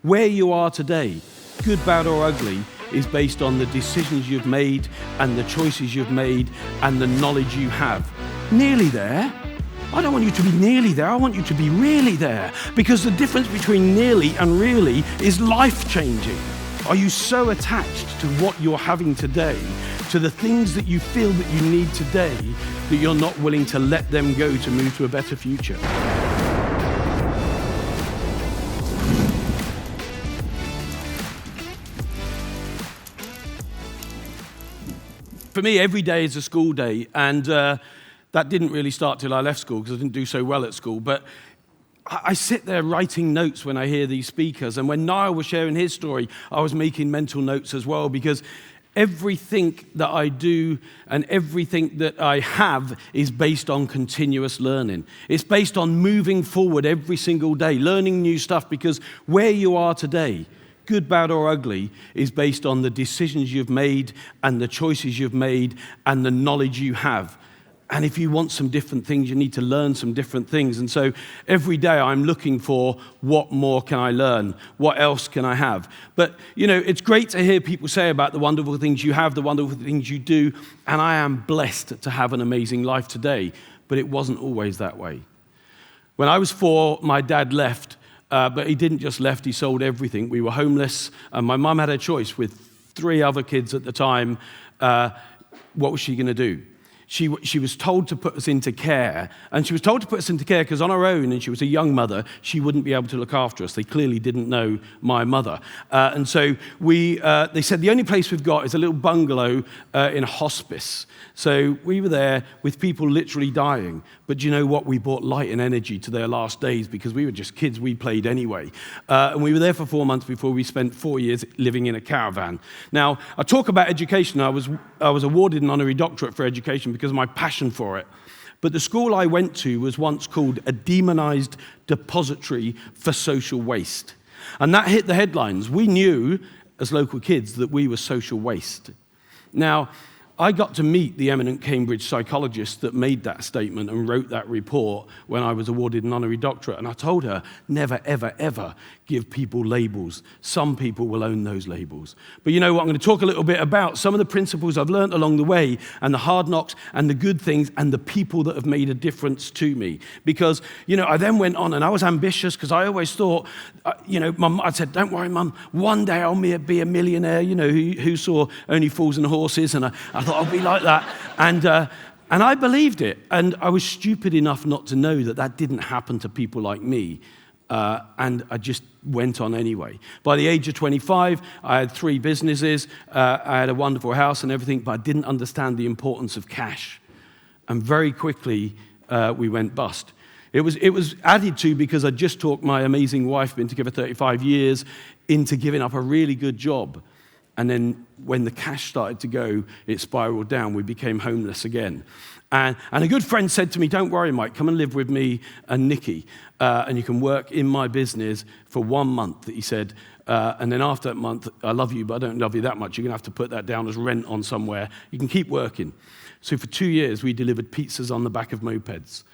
Where you are today, good, bad or ugly, is based on the decisions you've made and the choices you've made and the knowledge you have. Nearly there. I don't want you to be nearly there, I want you to be really there. Because the difference between nearly and really is life-changing. Are you so attached to what you're having today, to the things that you feel that you need today, that you're not willing to let them go to move to a better future? For me, every day is a school day, and that didn't really start till I left school because I didn't do so well at school. But I sit there writing notes when I hear these speakers, and when Niall was sharing his story, I was making mental notes as well, because everything that I do and everything that I have is based on continuous learning. It's based on moving forward every single day, learning new stuff, because where you are today, good, bad or ugly, is based on the decisions you've made and the choices you've made and the knowledge you have. And if you want some different things, you need to learn some different things. And so every day I'm looking for what more can I learn? What else can I have? But, you know, it's great to hear people say about the wonderful things you have, the wonderful things you do. And I am blessed to have an amazing life today. But it wasn't always that way. When I was 4, my dad left. But he didn't just left, he sold everything. We were homeless, and my mum had a choice with 3 other kids at the time. What was she going to do? She was told to put us into care, and she was told to put us into care because on her own, and she was a young mother, she wouldn't be able to look after us. They clearly didn't know my mother. And so they said, the only place we've got is a little bungalow in a hospice. So we were there with people literally dying. But do you know what? We brought light and energy to their last days because we were just kids. We played anyway. And we were there for 4 months before we spent 4 years living in a caravan. Now, I talk about education. I was awarded an honorary doctorate for education because of my passion for it. But the school I went to was once called a demonized depository for social waste. And that hit the headlines. We knew, as local kids, that we were social waste. Now, I got to meet the eminent Cambridge psychologist that made that statement and wrote that report when I was awarded an honorary doctorate. And I told her, never, ever, ever give people labels. Some people will own those labels. But you know what? I'm going to talk a little bit about some of the principles I've learned along the way and the hard knocks and the good things and the people that have made a difference to me. Because, you know, I then went on and I was ambitious because I always thought, Mum, I said, don't worry, Mum, one day I'll be a millionaire. You know, who saw Only Fools and Horses? And I thought I'll be like that. And I believed it. And I was stupid enough not to know that that didn't happen to people like me. And I just went on anyway. By the age of 25, I had 3 businesses. I had a wonderful house and everything, but I didn't understand the importance of cash. And very quickly, we went bust. It was added to because I just talked my amazing wife, been together 35 years, into giving up a really good job. And then when the cash started to go, it spiraled down. We became homeless again. And a good friend said to me, don't worry, Mike, come and live with me and Nikki, and you can work in my business for 1 month, he said. And then after that month, I love you, but I don't love you that much. You're going to have to put that down as rent on somewhere. You can keep working. So for 2 years, we delivered pizzas on the back of mopeds.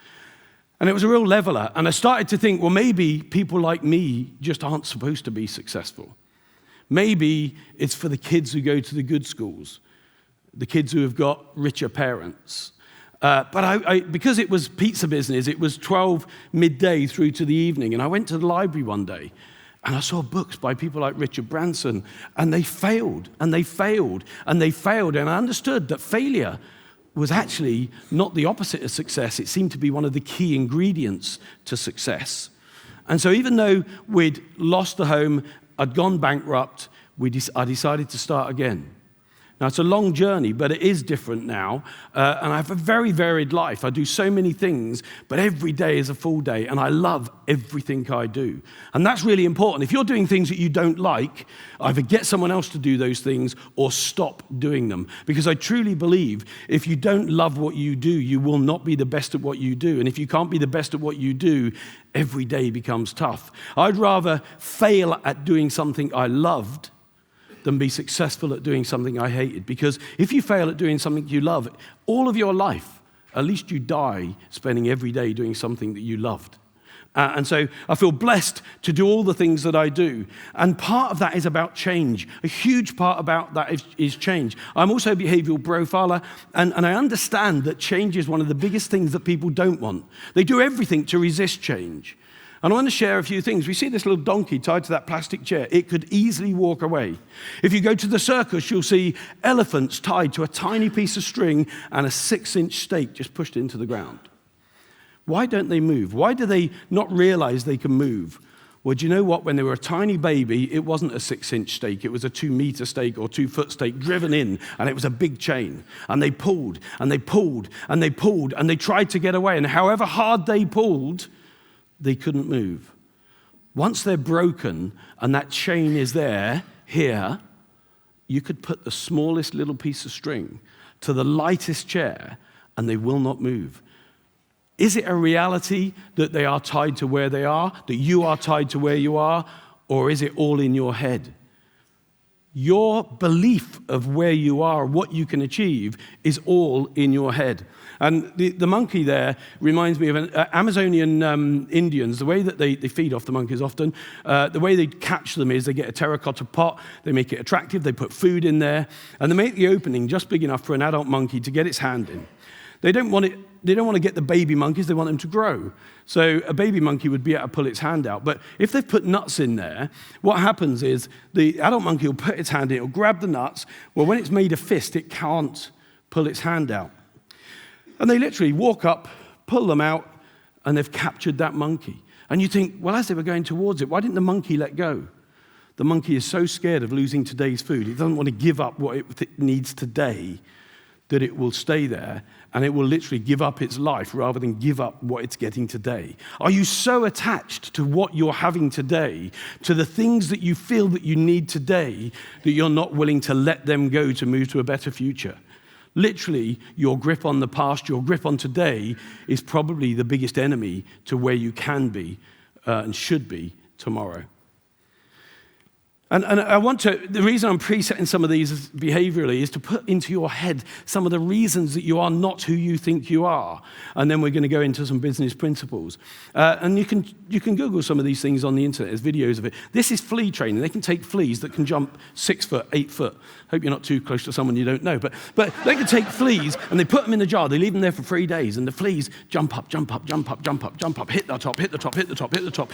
And it was a real leveler. And I started to think, well, maybe people like me just aren't supposed to be successful. Maybe it's for the kids who go to the good schools, the kids who have got richer parents. But I because it was pizza business, it was 12 midday through to the evening. And I went to the library one day, and I saw books by people like Richard Branson, and they failed, and they failed, and they failed. And I understood that failure was actually not the opposite of success. It seemed to be one of the key ingredients to success. And so even though we'd lost the home, I'd gone bankrupt, I decided to start again. Now, it's a long journey, but it is different now. And I have a very varied life. I do so many things, but every day is a full day, and I love everything I do. And that's really important. If you're doing things that you don't like, either get someone else to do those things or stop doing them. Because I truly believe if you don't love what you do, you will not be the best at what you do. And if you can't be the best at what you do, every day becomes tough. I'd rather fail at doing something I loved than be successful at doing something I hated. Because if you fail at doing something you love, all of your life, at least you die spending every day doing something that you loved. And so I feel blessed to do all the things that I do. And part of that is about change. A huge part about that is change. I'm also a behavioral profiler, and I understand that change is one of the biggest things that people don't want. They do everything to resist change. And I want to share a few things. We see this little donkey tied to that plastic chair. It could easily walk away. If you go to the circus, you'll see elephants tied to a tiny piece of string and a 6-inch stake just pushed into the ground. Why don't they move? Why do they not realize they can move? Well, do you know what? When they were a tiny baby, it wasn't a 6-inch stake. It was a 2-meter stake or 2-foot stake driven in, and it was a big chain. And they pulled, and they pulled, and they pulled, and they tried to get away. And however hard they pulled, they couldn't move. Once they're broken and that chain is there, here, you could put the smallest little piece of string to the lightest chair, and they will not move. Is it a reality that they are tied to where they are, that you are tied to where you are, or is it all in your head? Your belief of where you are, what you can achieve, is all in your head. And the monkey there reminds me of Amazonian Indians. The way that they feed off the monkeys often, the way they catch them is they get a terracotta pot, they make it attractive, they put food in there, and they make the opening just big enough for an adult monkey to get its hand in. They don't want to get the baby monkeys, they want them to grow. So a baby monkey would be able to pull its hand out. But if they've put nuts in there, what happens is the adult monkey will put its hand in, it'll grab the nuts. Well, when it's made a fist, it can't pull its hand out. And they literally walk up, pull them out, and they've captured that monkey. And you think, well, as they were going towards it, why didn't the monkey let go? The monkey is so scared of losing today's food, it doesn't want to give up what it needs today, that it will stay there, and it will literally give up its life rather than give up what it's getting today. Are you so attached to what you're having today, to the things that you feel that you need today, that you're not willing to let them go to move to a better future? Literally, your grip on the past, your grip on today, is probably the biggest enemy to where you can be and should be tomorrow. And the reason I'm presetting some of these behaviorally is to put into your head some of the reasons that you are not who you think you are. And then we're going to go into some business principles. And you can Google some of these things on the internet. There's videos of it. This is flea training. They can take fleas that can jump 6 foot, 8 foot. Hope you're not too close to someone you don't know. But they can take fleas and they put them in a jar. They leave them there for 3 days. And the fleas jump up, jump up, jump up, jump up, jump up, hit the top, hit the top, hit the top, hit the top.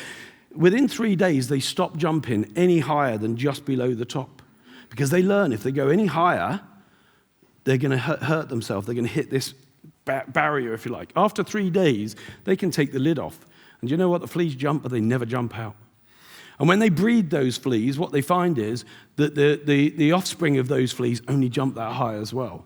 Within 3 days, they stop jumping any higher than just below the top. Because they learn if they go any higher, they're going to hurt themselves. They're going to hit this barrier, if you like. After 3 days, they can take the lid off. And do you know what? The fleas jump, but they never jump out. And when they breed those fleas, what they find is that the offspring of those fleas only jump that high as well.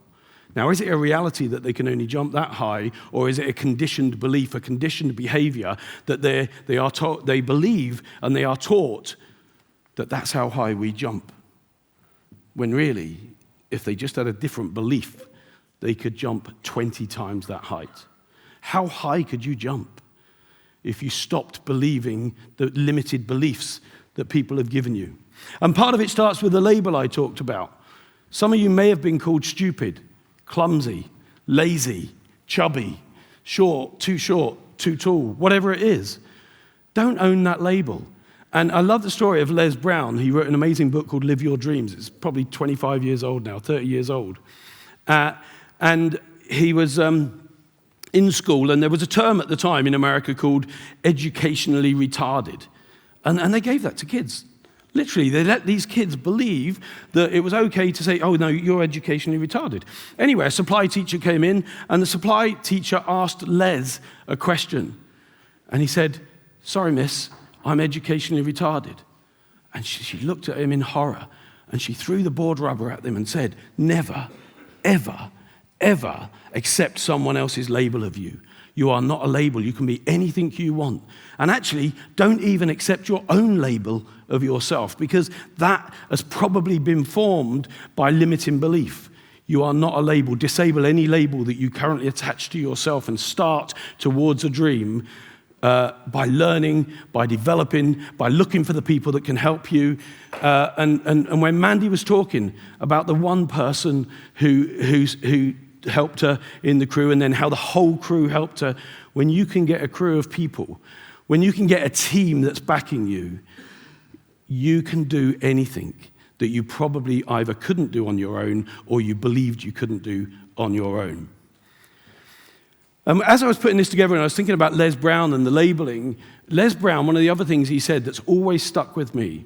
Now, is it a reality that they can only jump that high, or is it a conditioned belief, a conditioned behavior that they believe and they are taught that that's how high we jump? When really, if they just had a different belief, they could jump 20 times that height. How high could you jump if you stopped believing the limited beliefs that people have given you? And part of it starts with the label I talked about. Some of you may have been called stupid, clumsy, lazy, chubby, short, too tall, whatever it is. Don't own that label. And I love the story of Les Brown. He wrote an amazing book called Live Your Dreams. It's probably 25 years old now, 30 years old. And he was in school, and there was a term at the time in America called educationally retarded. And they gave that to kids. Literally, they let these kids believe that it was okay to say, oh, no, you're educationally retarded. Anyway, a supply teacher came in, and the supply teacher asked Les a question. And he said, sorry, miss, I'm educationally retarded. And she looked at him in horror, and she threw the board rubber at them and said, never, ever, ever accept someone else's label of you. You are not a label. You can be anything you want. And actually, don't even accept your own label of yourself, because that has probably been formed by limiting belief. You are not a label. Disable any label that you currently attach to yourself and start towards a dream by learning, by developing, by looking for the people that can help you. And when Mandy was talking about the one person who helped her in the crew, and then how the whole crew helped her, when you can get a crew of people when you can get a team that's backing you, you can do anything that you probably either couldn't do on your own or you believed you couldn't do on your own. As I was putting this together and I was thinking about Les Brown and the labeling, Les Brown, one of the other things he said that's always stuck with me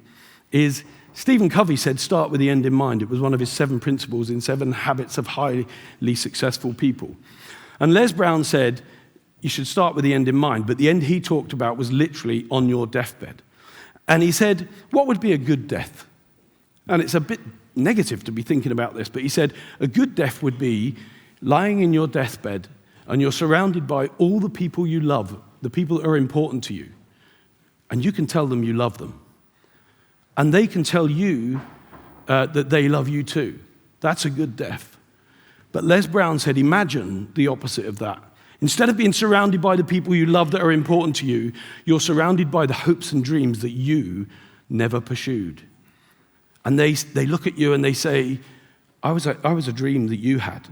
is, Stephen Covey said, start with the end in mind. It was one of his 7 principles in 7 habits of highly successful people. And Les Brown said, you should start with the end in mind, but the end he talked about was literally on your deathbed. And he said, what would be a good death? And it's a bit negative to be thinking about this, but he said, a good death would be lying in your deathbed and you're surrounded by all the people you love, the people that are important to you, and you can tell them you love them. And they can tell you that they love you too. That's a good death. But Les Brown said, imagine the opposite of that. Instead of being surrounded by the people you love that are important to you, you're surrounded by the hopes and dreams that you never pursued. And they look at you and they say, I was a dream that you had.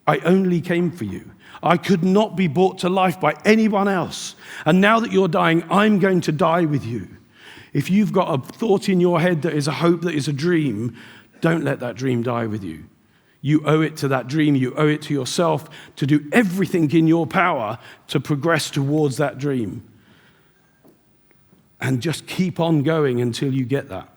I only came for you. I could not be brought to life by anyone else. And now that you're dying, I'm going to die with you. If you've got a thought in your head that is a hope, that is a dream, don't let that dream die with you. You owe it to that dream. You owe it to yourself to do everything in your power to progress towards that dream. And just keep on going until you get that.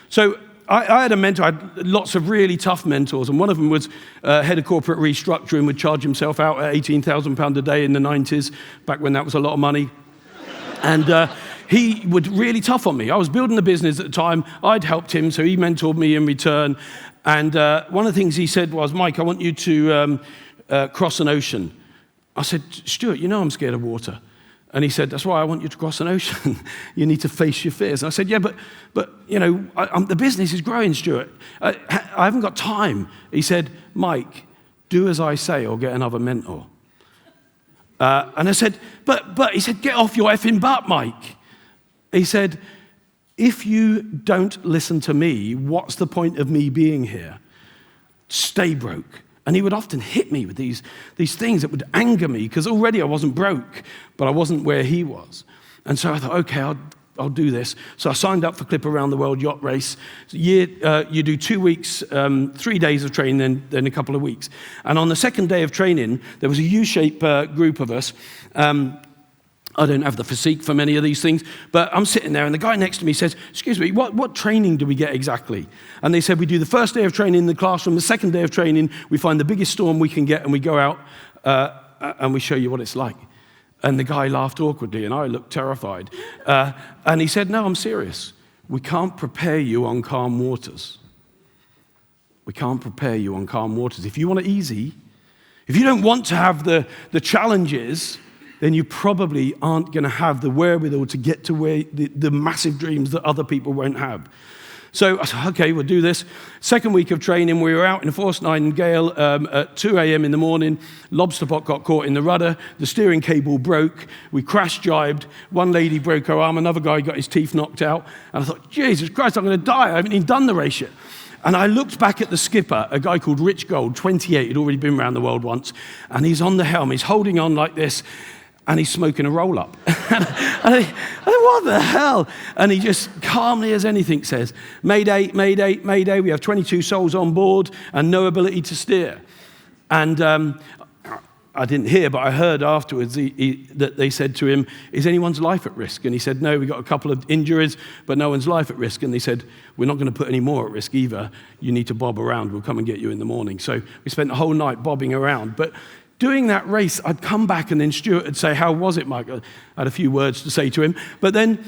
So I had a mentor. I had lots of really tough mentors, and one of them was head of corporate restructuring, would charge himself out at £18,000 a day in the 90s, back when that was a lot of money. And he was really tough on me. I was building a business at the time. I'd helped him, so he mentored me in return. And one of the things he said was, Mike, I want you to cross an ocean. I said, Stuart, you know I'm scared of water. And he said, that's why I want you to cross an ocean. You need to face your fears. And I said, yeah, but you know, the business is growing, Stuart. I haven't got time. He said, Mike, do as I say or get another mentor. And I said, but he said, get off your effing butt, Mike. He said, if you don't listen to me, what's the point of me being here? Stay broke. And he would often hit me with these things that would anger me, because already I wasn't broke, but I wasn't where he was. And so I thought, okay, I'll do this. So I signed up for Clip Around the World Yacht Race. You do 2 weeks, 3 days of training, then a couple of weeks. And on the second day of training, there was a U-shaped group of us. I don't have the physique for many of these things, but I'm sitting there and the guy next to me says, excuse me, what training do we get exactly? And they said, we do the first day of training in the classroom, the second day of training, we find the biggest storm we can get and we go out and we show you what it's like. And the guy laughed awkwardly and I looked terrified. And he said, no, I'm serious. We can't prepare you on calm waters. We can't prepare you on calm waters. If you want it easy, if you don't want to have the challenges, then you probably aren't going to have the wherewithal to get to where the massive dreams that other people won't have. So I said, okay, we'll do this. Second week of training, we were out in a force nightingale at 2 a.m. in the morning. Lobster pot got caught in the rudder. The steering cable broke. We crash-jibed. One lady broke her arm. Another guy got his teeth knocked out. And I thought, Jesus Christ, I'm going to die. I haven't even done the race yet. And I looked back at the skipper, a guy called Rich Gold, 28. He'd already been around the world once. And he's on the helm. He's holding on like this. And he's smoking a roll-up. and I what the hell? And he just calmly as anything says, Mayday, Mayday, Mayday, we have 22 souls on board and no ability to steer. And I didn't hear, but I heard afterwards that they said to him, is anyone's life at risk? And he said, no, we got a couple of injuries, but no one's life at risk. And they said, we're not going to put any more at risk either. You need to bob around. We'll come and get you in the morning. So we spent the whole night bobbing around. But doing that race, I'd come back and then Stuart would say, how was it, Mike? I had a few words to say to him. But then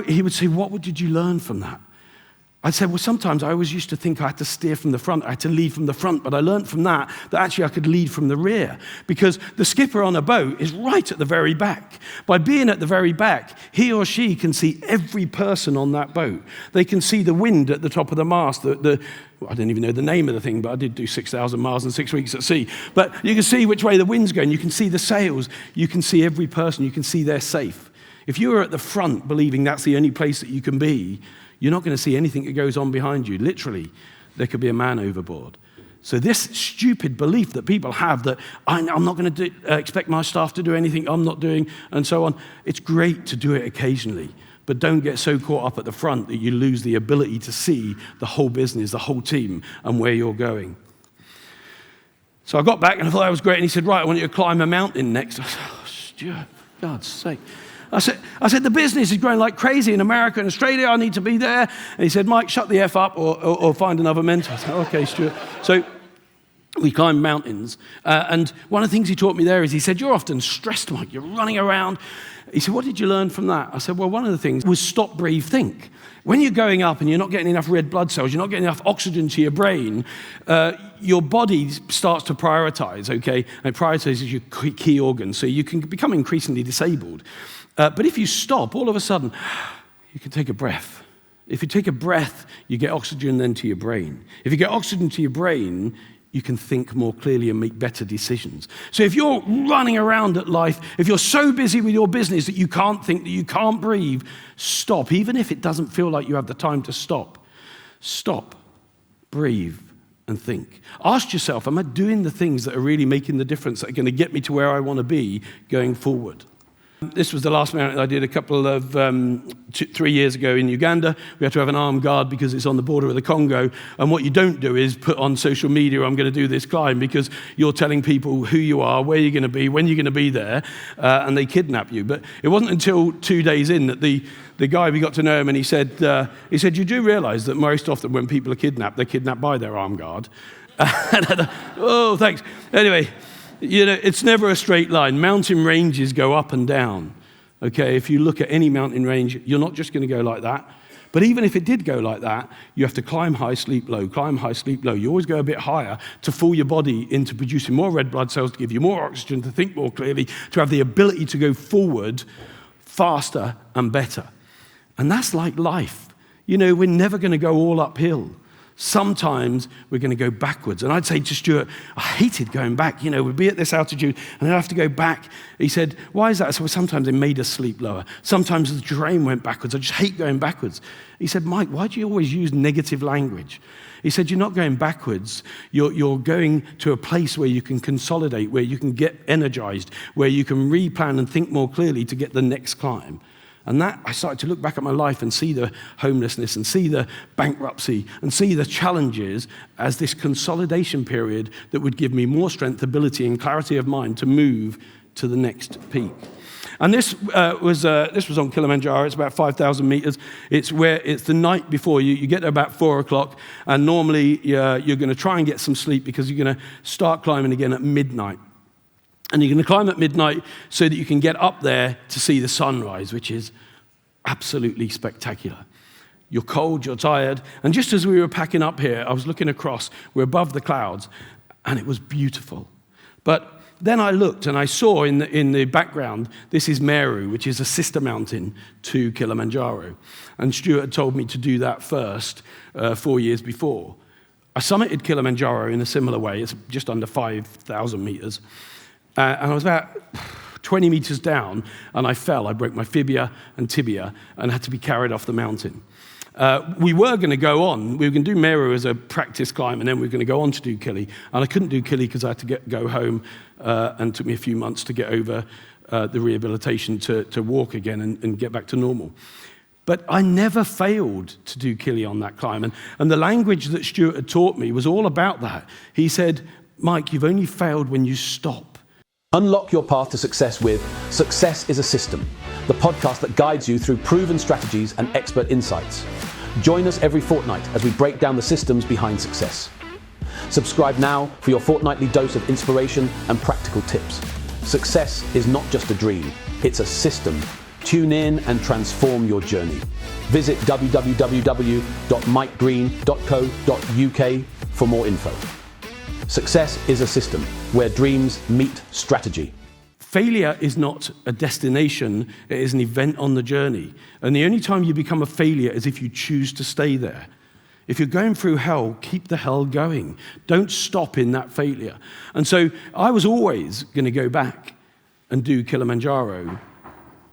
he would say, what did you learn from that? I'd say, well, sometimes I always used to think I had to steer from the front, I had to lead from the front, but I learned from that actually I could lead from the rear, because the skipper on a boat is right at the very back. By being at the very back, he or she can see every person on that boat. They can see the wind at the top of the mast, I don't even know the name of the thing, but I did do 6,000 miles in 6 weeks at sea. But you can see which way the wind's going, you can see the sails, you can see every person, you can see they're safe. If you are at the front believing that's the only place that you can be, you're not going to see anything that goes on behind you. Literally, there could be a man overboard. So this stupid belief that people have that I'm not going to expect my staff to do anything I'm not doing, and so on, it's great to do it occasionally, but don't get so caught up at the front that you lose the ability to see the whole business, the whole team, and where you're going. So I got back and I thought that was great, and he said, right, I want you to climb a mountain next. I said, oh, Stuart, for God's sake. I said, the business is growing like crazy in America and Australia. I need to be there. And he said, Mike, shut the F up or find another mentor. I said, okay, Stuart. So we climbed mountains. And one of the things he taught me there is he said, you're often stressed, Mike. You're running around. He said, what did you learn from that? I said, well, one of the things was stop, breathe, think. When you're going up and you're not getting enough red blood cells, you're not getting enough oxygen to your brain, your body starts to prioritize, okay? And it prioritizes your key organs, so you can become increasingly disabled. But if you stop, all of a sudden, you can take a breath. If you take a breath, you get oxygen then to your brain. If you get oxygen to your brain, you can think more clearly and make better decisions. So if you're running around at life, if you're so busy with your business that you can't think, that you can't breathe, stop. Even if it doesn't feel like you have the time to stop. Stop, breathe, and think. Ask yourself, am I doing the things that are really making the difference, that are going to get me to where I want to be going forward? This was the last mountain I did a couple of 3 years ago in Uganda. We had to have an armed guard because it's on the border of the Congo. And what you don't do is put on social media, I'm going to do this climb, because you're telling people who you are, where you're going to be, when you're going to be there, and they kidnap you. But it wasn't until 2 days in that the guy, we got to know him, and he said, you do realize that most often when people are kidnapped, they're kidnapped by their armed guard. And I thought, oh, thanks. Anyway, you know, it's never a straight line. Mountain ranges go up and down. Okay, if you look at any mountain range, you're not just going to go like that. But even if it did go like that, you have to climb high, sleep low, climb high, sleep low. You always go a bit higher to fool your body into producing more red blood cells, to give you more oxygen, to think more clearly, to have the ability to go forward faster and better. And that's like life. You know, we're never going to go all uphill. Sometimes we're going to go backwards. And I'd say to Stuart, I hated going back. You know, we'd be at this altitude and I'd have to go back. He said, why is that? I said, well, sometimes they made us sleep lower. Sometimes the terrain went backwards. I just hate going backwards. He said, Mike, why do you always use negative language? He said, you're not going backwards. You're going to a place where you can consolidate, where you can get energized, where you can replan and think more clearly to get the next climb. And that, I started to look back at my life and see the homelessness and see the bankruptcy and see the challenges as this consolidation period that would give me more strength, ability, and clarity of mind to move to the next peak. And this was on Kilimanjaro. It's about 5,000 meters. It's the night before. You get there about 4 o'clock, and normally you're going to try and get some sleep because you're going to start climbing again at midnight. And you're going to climb at midnight so that you can get up there to see the sunrise, which is absolutely spectacular. You're cold, you're tired. And just as we were packing up here, I was looking across. We're above the clouds, and it was beautiful. But then I looked, and I saw in the background, this is Meru, which is a sister mountain to Kilimanjaro. And Stuart had told me to do that first 4 years before. I summited Kilimanjaro in a similar way. It's just under 5,000 meters. And I was about 20 meters down, and I fell. I broke my fibula and tibia and had to be carried off the mountain. We were going to go on. We were going to do Meru as a practice climb, and then we were going to go on to do Kili. And I couldn't do Kili because I had to go home, and it took me a few months to get over the rehabilitation to walk again and get back to normal. But I never failed to do Kili on that climb. And the language that Stuart had taught me was all about that. He said, Mike, you've only failed when you stop. Unlock your path to success with Success is a System, the podcast that guides you through proven strategies and expert insights. Join us every fortnight as we break down the systems behind success. Subscribe now for your fortnightly dose of inspiration and practical tips. Success is not just a dream, it's a system. Tune in and transform your journey. Visit www.mikegreene.co.uk for more info. Success is a system where dreams meet strategy. Failure is not a destination, it is an event on the journey. And the only time you become a failure is if you choose to stay there. If you're going through hell, keep the hell going. Don't stop in that failure. And so I was always going to go back and do Kilimanjaro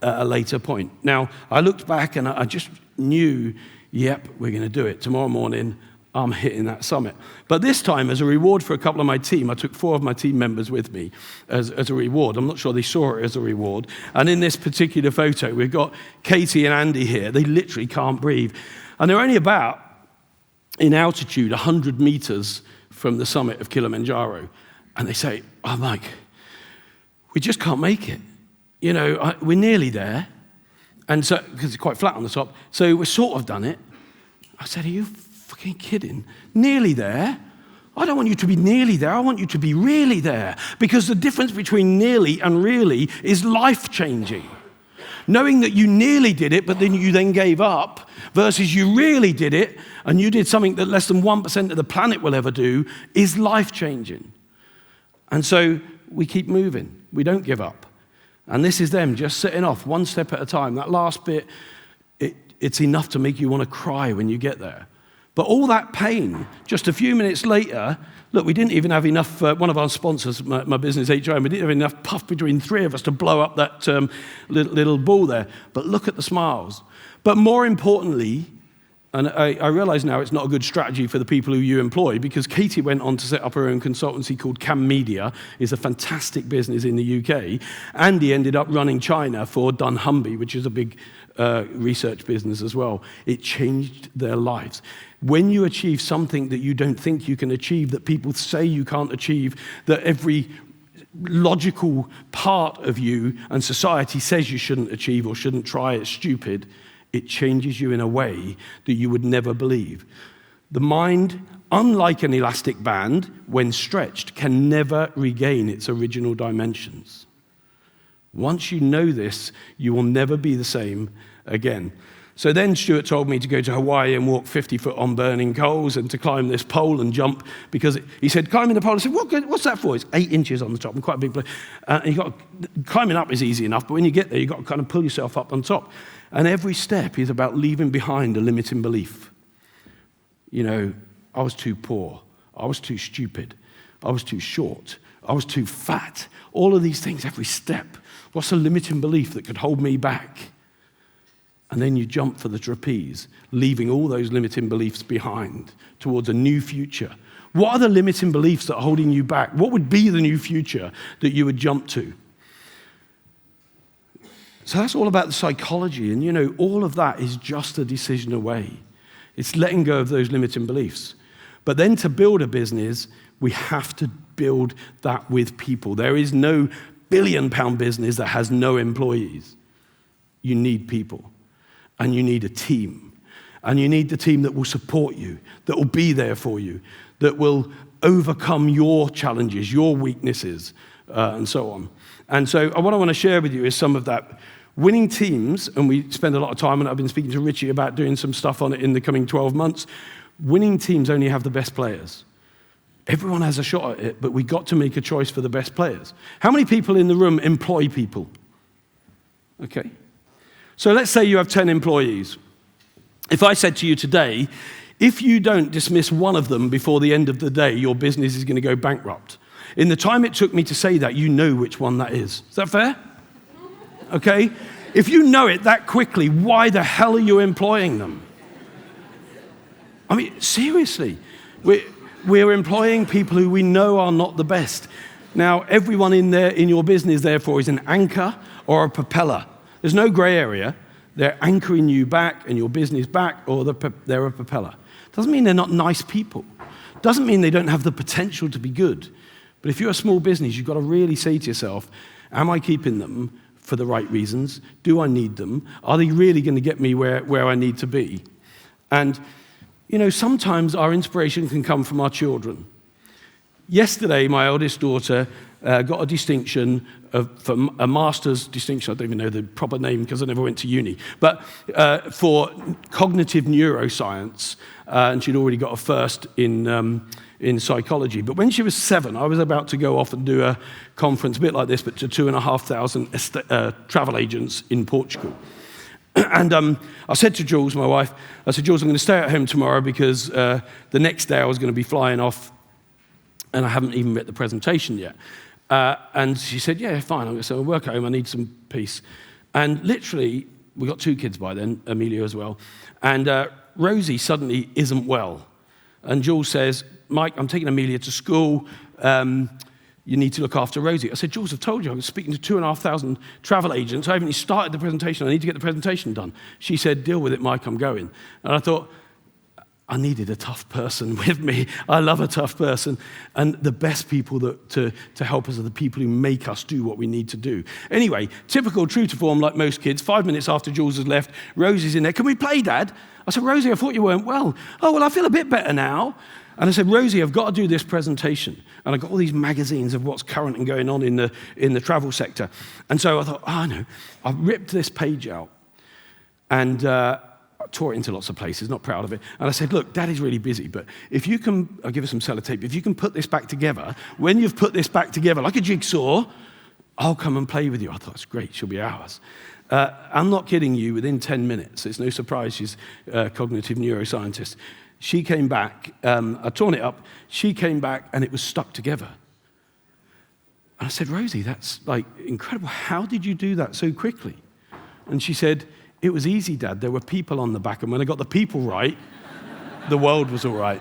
at a later point. Now, I looked back and I just knew, yep, we're going to do it. Tomorrow morning, I'm hitting that summit. But this time, as a reward for a couple of my team, I took 4 of my team members with me as a reward. I'm not sure they saw it as a reward. And in this particular photo, we've got Katie and Andy here. They literally can't breathe. And they're only about, in altitude, 100 meters from the summit of Kilimanjaro. And they say, oh, Mike, we just can't make it. You know, we're nearly there. And so, because it's quite flat on the top, so we're sort of done it. I said, are you fucking kidding? Nearly there? I don't want you to be nearly there. I want you to be really there. Because the difference between nearly and really is life-changing. Knowing that you nearly did it, but then you gave up, versus you really did it, and you did something that less than 1% of the planet will ever do, is life-changing. And so we keep moving. We don't give up. And this is them just setting off one step at a time. That last bit, it's enough to make you want to cry when you get there. But all that pain, just a few minutes later, look, we didn't even have enough, one of our sponsors, my business HRM, we didn't have enough puff between 3 of us to blow up that little ball there. But look at the smiles. But more importantly, and I realize now it's not a good strategy for the people who you employ, because Katie went on to set up her own consultancy called Cam Media. It's a fantastic business in the UK. Andy ended up running China for dunnhumby, which is a big research business as well. It changed their lives. When you achieve something that you don't think you can achieve, that people say you can't achieve, that every logical part of you and society says you shouldn't achieve or shouldn't try, it's stupid, it changes you in a way that you would never believe. The mind, unlike an elastic band, when stretched, can never regain its original dimensions. Once you know this, you will never be the same again. So then Stuart told me to go to Hawaii and walk 50 foot on burning coals and to climb this pole and jump, because he said, climbing the pole. I said, what's that for? It's 8 inches on the top and quite a big place. Climbing up is easy enough, but when you get there, you've got to kind of pull yourself up on top. And every step is about leaving behind a limiting belief. You know, I was too poor. I was too stupid. I was too short. I was too fat. All of these things, every step. What's a limiting belief that could hold me back? And then you jump for the trapeze, leaving all those limiting beliefs behind towards a new future. What are the limiting beliefs that are holding you back? What would be the new future that you would jump to? So that's all about the psychology. And, you know, all of that is just a decision away. It's letting go of those limiting beliefs. But then to build a business, we have to build that with people. There is no billion-pound business that has no employees. You need people. And you need a team. And you need the team that will support you, that will be there for you, that will overcome your challenges, your weaknesses, and so on. And so what I want to share with you is some of that. Winning teams, and we spend a lot of time, and I've been speaking to Richie about doing some stuff on it in the coming 12 months. Winning teams only have the best players. Everyone has a shot at it, but we've got to make a choice for the best players. How many people in the room employ people? Okay. So let's say you have 10 employees. If I said to you today, if you don't dismiss one of them before the end of the day, your business is going to go bankrupt. In the time it took me to say that, you know which one that is. Is that fair? Okay? If you know it that quickly, why the hell are you employing them? I mean, seriously. We're employing people who we know are not the best. Now, everyone in your business, therefore, is an anchor or a propeller. There's no gray area. They're anchoring you back and your business back, or they're a propeller. Doesn't mean they're not nice people. Doesn't mean they don't have the potential to be good. But if you're a small business, you've got to really say to yourself, am I keeping them for the right reasons? Do I need them? Are they really going to get me where I need to be? And, you know, sometimes our inspiration can come from our children. Yesterday, my eldest daughter got a distinction, for a master's distinction, I don't even know the proper name because I never went to uni, but for cognitive neuroscience, and she'd already got a first in psychology. But when she was 7, I was about to go off and do a conference, a bit like this, but to 2,500 travel agents in Portugal. And I said to Jules, my wife, I said, Jules, I'm going to stay at home tomorrow because the next day I was going to be flying off, and I haven't even met the presentation yet. And she said, yeah, fine, I'm going to work at home, I need some peace. And literally, we got 2 kids by then, Amelia as well, and Rosie suddenly isn't well. And Jules says, Mike, I'm taking Amelia to school. You need to look after Rosie. I said, Jules, I've told you, I was speaking to 2,500 travel agents. I haven't even started the presentation. I need to get the presentation done. She said, deal with it, Mike, I'm going. And I thought, I needed a tough person with me. I love a tough person. And the best people to help us are the people who make us do what we need to do. Anyway, typical true to form like most kids, 5 minutes after Jules has left, Rosie's in there. Can we play, Dad? I said, Rosie, I thought you weren't well. Oh, well, I feel a bit better now. And I said, Rosie, I've got to do this presentation. And I got all these magazines of what's current and going on in the travel sector. And so I thought, I know. I ripped this page out and I tore it into lots of places, not proud of it. And I said, look, Daddy's really busy, but if you can, I'll give her some sellotape, if you can put this back together, when you've put this back together like a jigsaw, I'll come and play with you. I thought, that's great, she'll be ours. I'm not kidding you, within 10 minutes, it's no surprise she's a cognitive neuroscientist. She came back, I'd torn it up, she came back and it was stuck together. And I said, Rosie, that's like incredible. How did you do that so quickly? And she said, it was easy, Dad. There were people on the back, and when I got the people right, the world was all right.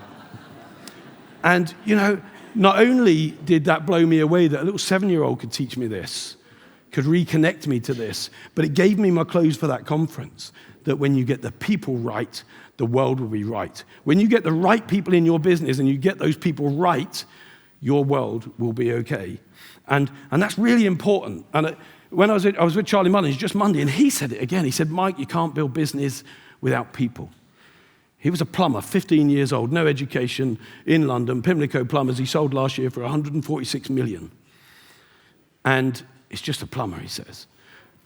And, you know, not only did that blow me away that a little 7-year-old could teach me this, could reconnect me to this, but it gave me my clothes for that conference, that when you get the people right, the world will be right. When you get the right people in your business and you get those people right, your world will be okay. And that's really important. And when I was with Charlie Mullins just Monday, and he said it again. He said, Mike, you can't build business without people. He was a plumber, 15 years old, no education, in London, Pimlico Plumbers. He sold last year for 146 million. And it's just a plumber, he says.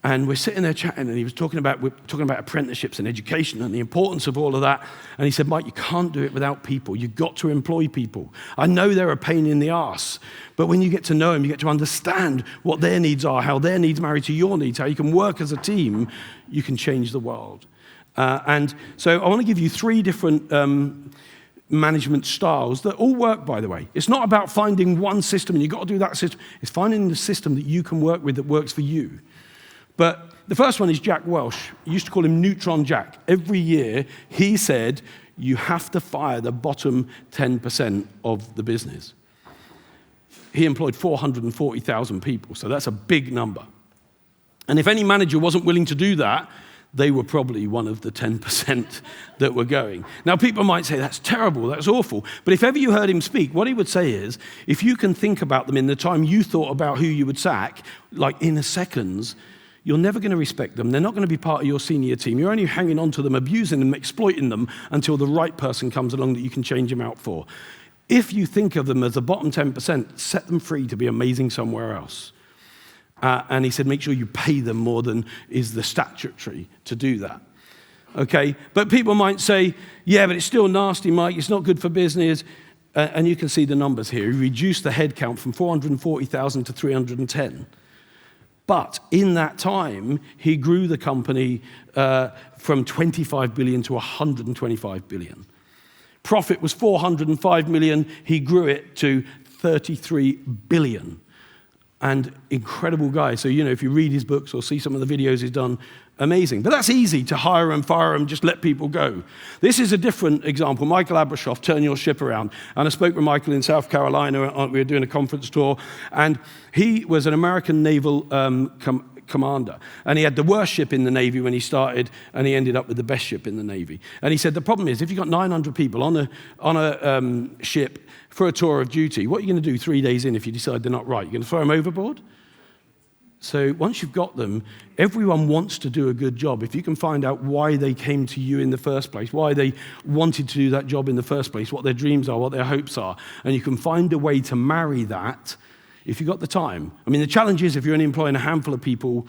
And we're sitting there chatting, and we're talking about apprenticeships and education and the importance of all of that. And he said, Mike, you can't do it without people. You've got to employ people. I know they're a pain in the arse, but when you get to know them, you get to understand what their needs are, how their needs marry to your needs, how you can work as a team, you can change the world. And so I want to give you 3 different management styles that all work, by the way. It's not about finding one system, and you've got to do that system. It's finding the system that you can work with that works for you. But the first one is Jack Welch. You used to call him Neutron Jack. Every year, he said, you have to fire the bottom 10% of the business. He employed 440,000 people, so that's a big number. And if any manager wasn't willing to do that, they were probably one of the 10% that were going. Now, people might say, that's terrible, that's awful. But if ever you heard him speak, what he would say is, if you can think about them in the time you thought about who you would sack, like in a seconds, you're never going to respect them. They're not going to be part of your senior team. You're only hanging on to them, abusing them, exploiting them until the right person comes along that you can change them out for. If you think of them as the bottom 10%, set them free to be amazing somewhere else. And he said, make sure you pay them more than is the statutory to do that. Okay? But people might say, yeah, but it's still nasty, Mike. It's not good for business. And you can see the numbers here. He reduced the headcount from 440,000 to 310. But in that time, he grew the company from 25 billion to 125 billion. Profit was 405 million. He grew it to 33 billion. And incredible guy. So, you know, if you read his books or see some of the videos he's done, amazing. But that's easy to hire and fire and just let people go. This is a different example. Michael Abrashoff, Turn Your Ship Around. And I spoke with Michael in South Carolina. We were doing a conference tour. And he was an American naval commander. And he had the worst ship in the Navy when he started, and he ended up with the best ship in the Navy. And he said, the problem is, if you've got 900 people on a ship for a tour of duty, what are you going to do 3 days in if you decide they're not right? You're going to throw them overboard? So once you've got them, everyone wants to do a good job. If you can find out why they came to you in the first place, why they wanted to do that job in the first place, what their dreams are, what their hopes are, and you can find a way to marry that, if you've got the time. I mean, the challenge is if you're only employing a handful of people,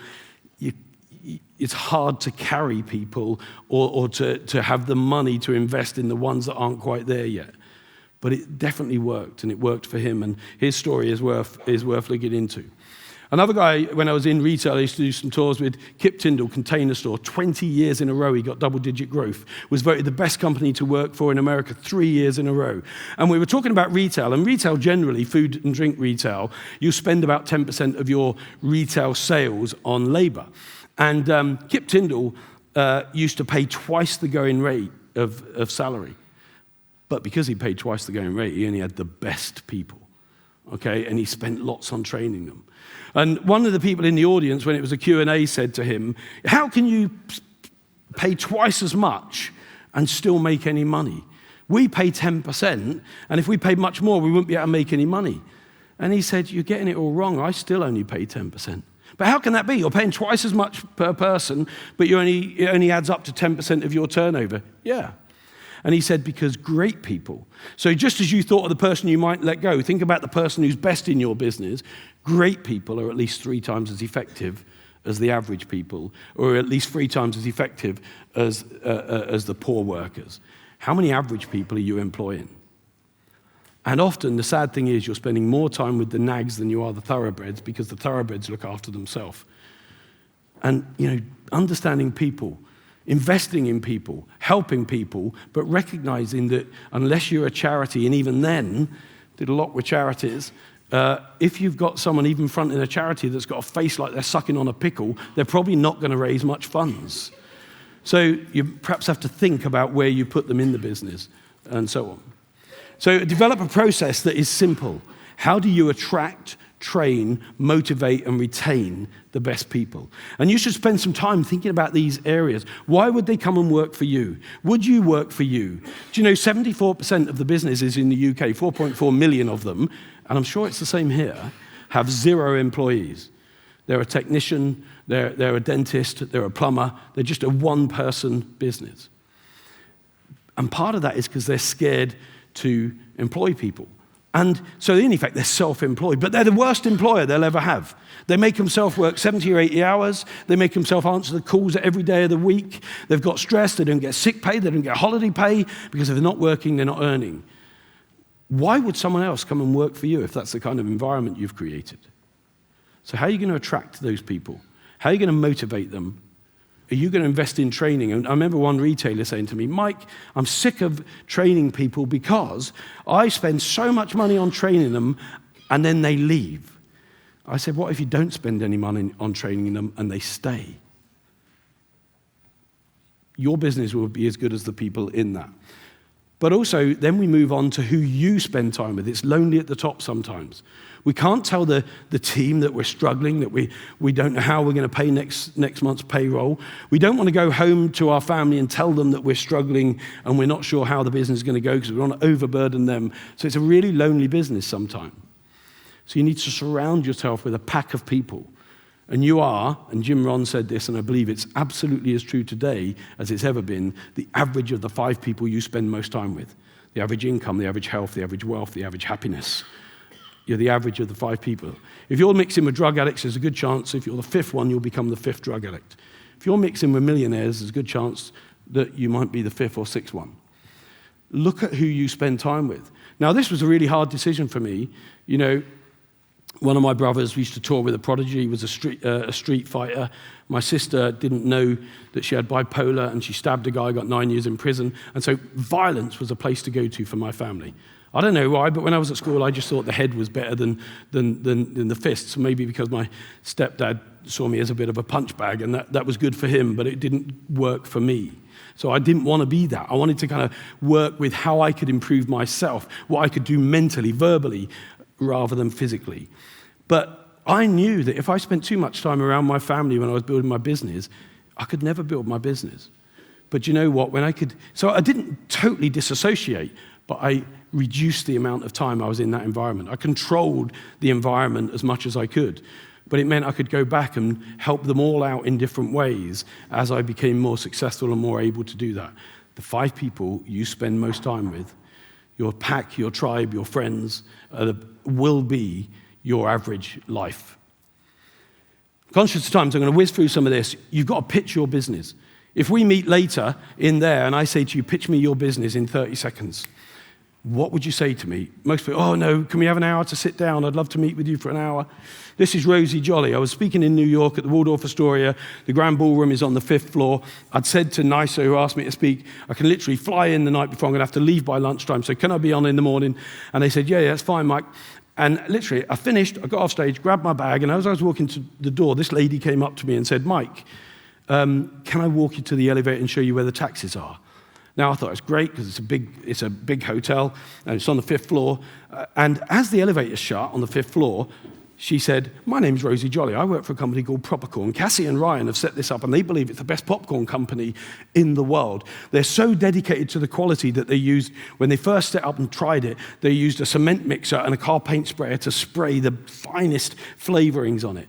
it's hard to carry people or to have the money to invest in the ones that aren't quite there yet. But it definitely worked, and it worked for him, and his story is worth looking into. Another guy, when I was in retail, I used to do some tours with Kip Tindall, Container Store. 20 years in a row, he got double-digit growth. Was voted the best company to work for in America 3 years in a row. And we were talking about retail, and retail generally, food and drink retail, you spend about 10% of your retail sales on labor. And Kip Tindall used to pay twice the going rate of salary. But because he paid twice the going rate, he only had the best people, okay? And he spent lots on training them. And one of the people in the audience, when it was a Q&A, said to him, how can you pay twice as much and still make any money? We pay 10%, and if we paid much more, we wouldn't be able to make any money. And he said, you're getting it all wrong. I still only pay 10%. But how can that be? You're paying twice as much per person, but it only adds up to 10% of your turnover. Yeah. And he said, because great people. So just as you thought of the person you might let go, think about the person who's best in your business. Great people are at least 3 times as effective as the average people, or at least 3 times as effective as the poor workers. How many average people are you employing? And often the sad thing is you're spending more time with the nags than you are the thoroughbreds, because the thoroughbreds look after themselves. And, understanding people, investing in people, helping people, but recognizing that unless you're a charity, and even then, did a lot with charities, if you've got someone even fronting a charity that's got a face like they're sucking on a pickle, they're probably not going to raise much funds. So you perhaps have to think about where you put them in the business and so on. So develop a process that is simple. How do you attract, train, motivate, and retain the best people? And you should spend some time thinking about these areas. Why would they come and work for you? Would you work for you? Do you know 74% of the businesses in the UK, 4.4 million of them, and I'm sure it's the same here, have 0 employees. They're a technician, they're a dentist, they're a plumber, they're just a one-person business. And part of that is because they're scared to employ people. And so in effect, they're self-employed, but they're the worst employer they'll ever have. They make themselves work 70 or 80 hours. They make themselves answer the calls every day of the week. They've got stress. They don't get sick pay. They don't get holiday pay, because if they're not working, they're not earning. Why would someone else come and work for you if that's the kind of environment you've created? So how are you going to attract those people? How are you going to motivate them? Are you going to invest in training? And I remember one retailer saying to me, Mike, I'm sick of training people because I spend so much money on training them and then they leave. I said, what if you don't spend any money on training them and they stay? Your business will be as good as the people in that. But also, then we move on to who you spend time with. It's lonely at the top sometimes. We can't tell the team that we're struggling, that we don't know how we're going to pay next month's payroll. We don't want to go home to our family and tell them that we're struggling and we're not sure how the business is going to go because we want to overburden them. So it's a really lonely business sometimes. So you need to surround yourself with a pack of people. And you are, and Jim Rohn said this, and I believe it's absolutely as true today as it's ever been, the average of the 5 people you spend most time with. The average income, the average health, the average wealth, the average happiness. You're the average of the 5 people. If you're mixing with drug addicts, there's a good chance if you're the 5th one, you'll become the 5th drug addict. If you're mixing with millionaires, there's a good chance that you might be the 5th or 6th one. Look at who you spend time with. Now, this was a really hard decision for me. One of my brothers used to tour with a prodigy. He was a street fighter. My sister didn't know that she had bipolar, and she stabbed a guy, got 9 years in prison. And so violence was a place to go to for my family. I don't know why, but when I was at school, I just thought the head was better than the fists. Maybe because my stepdad saw me as a bit of a punch bag, and that was good for him, but it didn't work for me. So I didn't want to be that. I wanted to kind of work with how I could improve myself, what I could do mentally, verbally, rather than physically. But I knew that if I spent too much time around my family when I was building my business, I could never build my business. But you know what? So I didn't totally disassociate, but I reduced the amount of time I was in that environment. I controlled the environment as much as I could. But it meant I could go back and help them all out in different ways as I became more successful and more able to do that. The 5 people you spend most time with, your pack, your tribe, your friends, will be your average life. Conscious of time, so I'm going to whiz through some of this. You've got to pitch your business. If we meet later in there and I say to you, pitch me your business in 30 seconds, what would you say to me? Most people, oh no, can we have an hour to sit down? I'd love to meet with you for an hour. This is Rosie Jolly. I was speaking in New York at the Waldorf Astoria. The Grand Ballroom is on the 5th floor. I'd said to NISA, who asked me to speak, I can literally fly in the night before. I'm going to have to leave by lunchtime, so can I be on in the morning? And they said, yeah, that's fine, Mike. And literally, I finished, I got off stage, grabbed my bag, and as I was walking to the door, this lady came up to me and said, Mike, can I walk you to the elevator and show you where the taxis are? Now, I thought it's great because it's a big hotel, and it's on the 5th floor. And as the elevator shut on the 5th floor, she said, "My name's Rosie Jolly. I work for a company called Propercorn. Cassie and Ryan have set this up, and they believe it's the best popcorn company in the world. They're so dedicated to the quality that they used, when they first set up and tried it, they used a cement mixer and a car paint sprayer to spray the finest flavorings on it.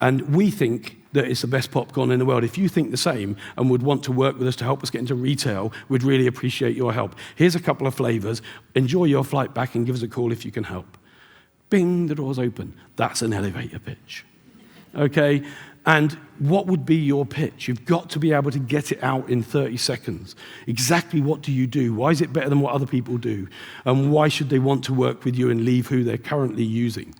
And we think that it's the best popcorn in the world. If you think the same and would want to work with us to help us get into retail, we'd really appreciate your help. Here's a couple of flavors. Enjoy your flight back and give us a call if you can help." Bing, the door's open. That's an elevator pitch. Okay? And what would be your pitch? You've got to be able to get it out in 30 seconds. Exactly what do you do? Why is it better than what other people do? And why should they want to work with you and leave who they're currently using?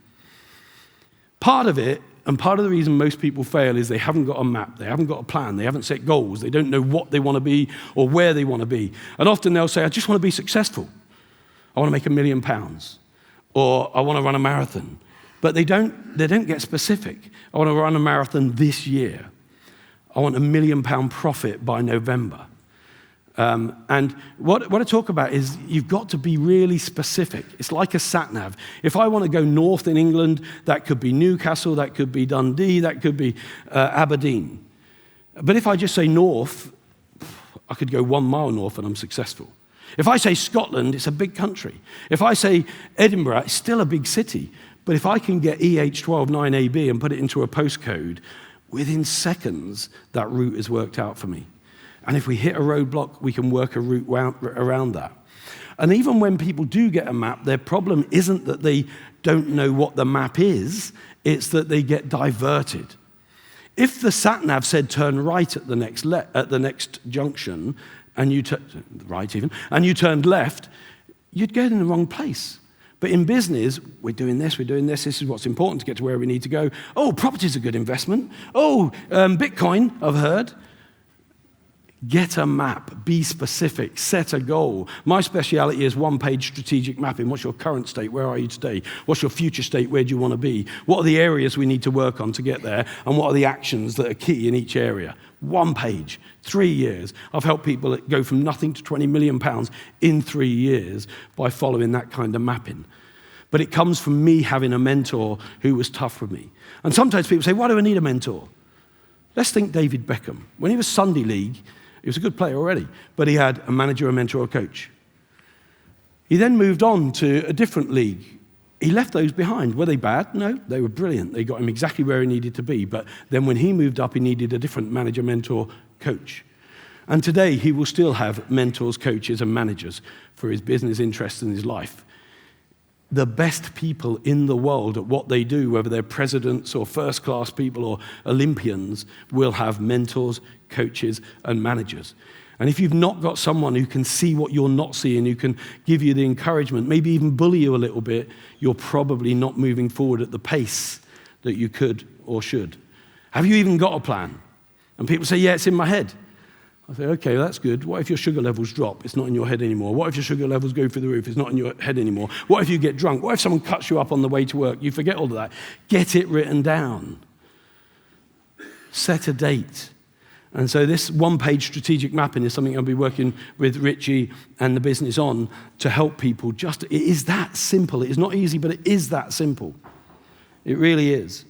Part of it, and part of the reason most people fail, is they haven't got a map, they haven't got a plan, they haven't set goals, they don't know what they want to be or where they want to be. And often they'll say, "I just want to be successful. I want to make £1 million, or I want to run a marathon." But they don't get specific. "I want to run a marathon this year. I want £1 million profit by November." And what I talk about is you've got to be really specific. It's like a sat-nav. If I want to go north in England, that could be Newcastle, that could be Dundee, that could be Aberdeen. But if I just say north, I could go 1 mile north and I'm successful. If I say Scotland, it's a big country. If I say Edinburgh, it's still a big city. But if I can get EH129AB and put it into a postcode, within seconds, that route is worked out for me. And if we hit a roadblock, we can work a route around that. And even when people do get a map, their problem isn't that they don't know what the map is, it's that they get diverted. If the sat-nav said turn right at the next junction, and you turned left, you'd get in the wrong place. But in business, we're doing this, this is what's important to get to where we need to go. Oh, property's a good investment. Oh, Bitcoin, I've heard. Get a map, be specific, set a goal. My speciality is one-page strategic mapping. What's your current state? Where are you today? What's your future state? Where do you want to be? What are the areas we need to work on to get there? And what are the actions that are key in each area? 1 page, 3 years. I've helped people go from nothing to £20 million in 3 years by following that kind of mapping. But it comes from me having a mentor who was tough with me. And sometimes people say, "Why do I need a mentor?" Let's think David Beckham. When he was Sunday League, he was a good player already, but he had a manager, a mentor, a coach. He then moved on to a different league. He left those behind. Were they bad? No, they were brilliant. They got him exactly where he needed to be. But then when he moved up, he needed a different manager, mentor, coach. And today, he will still have mentors, coaches, and managers for his business interests and his life. The best people in the world at what they do, whether they're presidents or first-class people or Olympians, will have mentors, coaches, and managers. And if you've not got someone who can see what you're not seeing, who can give you the encouragement, maybe even bully you a little bit, you're probably not moving forward at the pace that you could or should. Have you even got a plan? And people say, "Yeah, it's in my head." I say, "Okay, that's good. What if your sugar levels drop? It's not in your head anymore. What if your sugar levels go through the roof? It's not in your head anymore. What if you get drunk? What if someone cuts you up on the way to work? You forget all of that." Get it written down. Set a date. And so this one-page strategic mapping is something I'll be working with Richie and the business on to help people. It is that simple. It is not easy, but it is that simple. It really is.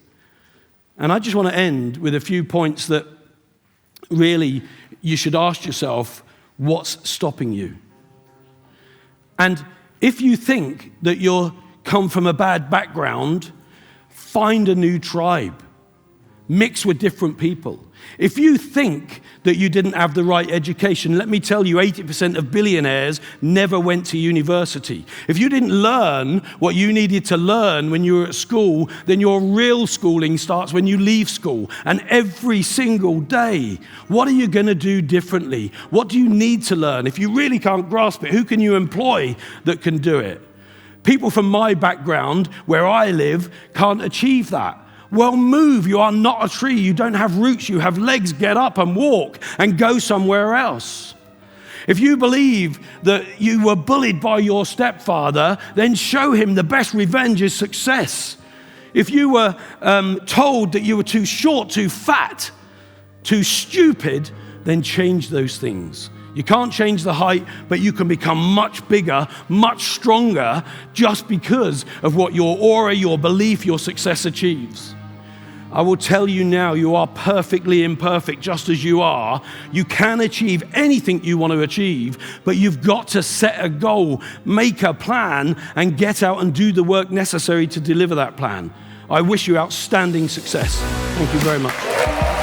And I just want to end with a few points that really you should ask yourself, what's stopping you? And if you think that you're come from a bad background, find a new tribe. Mix with different people. If you think that you didn't have the right education, let me tell you, 80% of billionaires never went to university. If you didn't learn what you needed to learn when you were at school, then your real schooling starts when you leave school. And every single day, what are you going to do differently? What do you need to learn? If you really can't grasp it, who can you employ that can do it? People from my background, where I live, can't achieve that. Well, move. You are not a tree. You don't have roots. You have legs. Get up and walk and go somewhere else. If you believe that you were bullied by your stepfather, then show him the best revenge is success. If you were told that you were too short, too fat, too stupid, then change those things. You can't change the height, but you can become much bigger, much stronger, just because of what your aura, your belief, your success achieves. I will tell you now, you are perfectly imperfect just as you are. You can achieve anything you want to achieve, but you've got to set a goal, make a plan, and get out and do the work necessary to deliver that plan. I wish you outstanding success. Thank you very much.